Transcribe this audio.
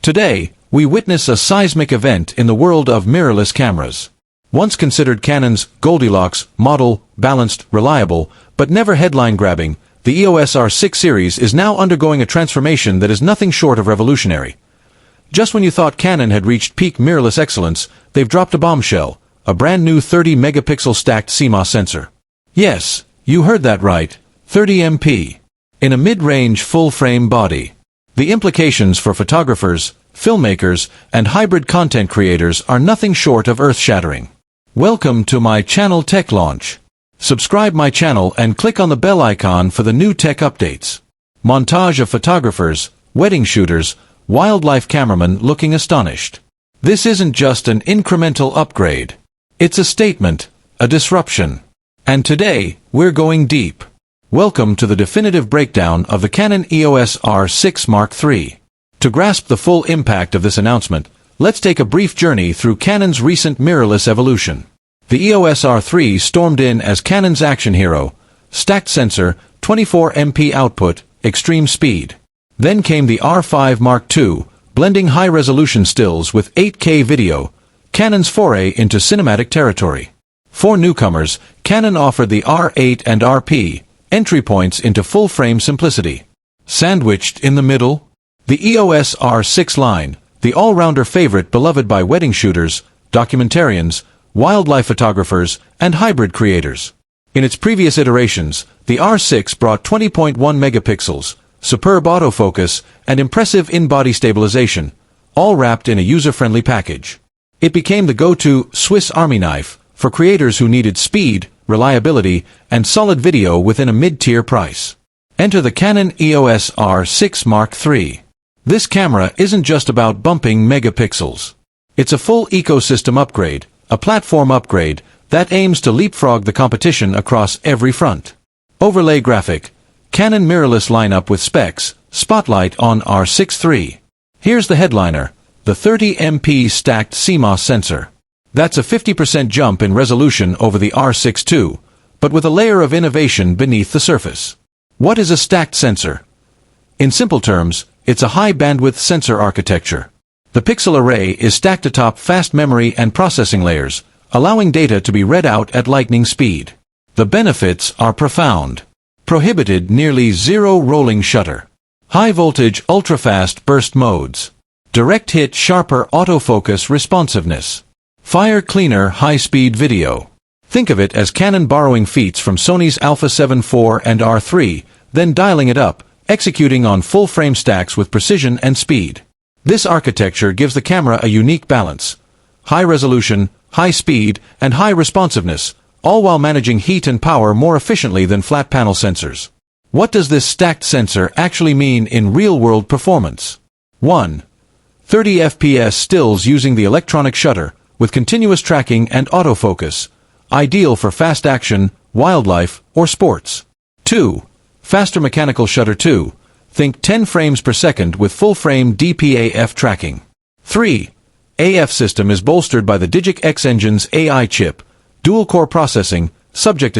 Today, we witness a seismic event in the world of mirrorless cameras. Once considered Canon's Goldilocks model, balanced, reliable, but never headline-grabbing, the EOS R6 series is now undergoing a transformation that is nothing short of revolutionary. Just when you thought Canon had reached peak mirrorless excellence, they've dropped a bombshell, a brand new 30-megapixel stacked CMOS sensor. Yes, you heard that right, 30 MP. In a mid-range full-frame body. The implications for photographers, filmmakers, and hybrid content creators are nothing short of earth-shattering. Welcome to my channel Tech Launch. Subscribe my channel and click on the bell icon for the new tech updates. Montage of photographers, wedding shooters, wildlife cameramen looking astonished. This isn't just an incremental upgrade. It's a statement, a disruption. And today, we're going deep. Welcome to the definitive breakdown of the Canon EOS R6 Mark III. To grasp the full impact of this announcement, let's take a brief journey through Canon's recent mirrorless evolution. The EOS R3 stormed in as Canon's action hero, stacked sensor, 24 MP output, extreme speed. Then came the R5 Mark II, blending high-resolution stills with 8K video, Canon's foray into cinematic territory. For newcomers, Canon offered the R8 and RP, entry points into full-frame simplicity. Sandwiched in the middle, the EOS R6 line, the all-rounder favorite beloved by wedding shooters, documentarians, wildlife photographers, and hybrid creators. In its previous iterations, the R6 brought 20.1 megapixels, superb autofocus, and impressive in-body stabilization, all wrapped in a user-friendly package. It became the go-to Swiss Army knife for creators who needed speed, reliability, and solid video within a mid-tier price. Enter the Canon EOS R6 Mark III. This camera isn't just about bumping megapixels. It's a full ecosystem upgrade, a platform upgrade, that aims to leapfrog the competition across every front. Overlay graphic. Canon mirrorless lineup with specs, spotlight on R6 III. Here's the headliner, the 30 MP stacked CMOS sensor. That's a 50% jump in resolution over the R6 II, but with a layer of innovation beneath the surface. What is a stacked sensor? In simple terms, it's a high-bandwidth sensor architecture. The pixel array is stacked atop fast memory and processing layers, allowing data to be read out at lightning speed. The benefits are profound. Prohibited nearly zero rolling shutter. High-voltage ultra-fast burst modes. Direct hit sharper autofocus responsiveness. Fire cleaner high-speed video. Think of it as Canon borrowing feats from Sony's Alpha 7 IV and R3, then dialing it up, executing on full-frame stacks with precision and speed. This architecture gives the camera a unique balance. High resolution, high speed, and high responsiveness, all while managing heat and power more efficiently than flat panel sensors. What does this stacked sensor actually mean in real-world performance? 1. 30 FPS stills using the electronic shutter, with continuous tracking and autofocus, ideal for fast action, wildlife, or sports. 2. Faster mechanical shutter 2. Think 10 frames per second with full-frame DPAF tracking. 3. AF system is bolstered by the Digic X Engine's AI chip, dual-core processing, subject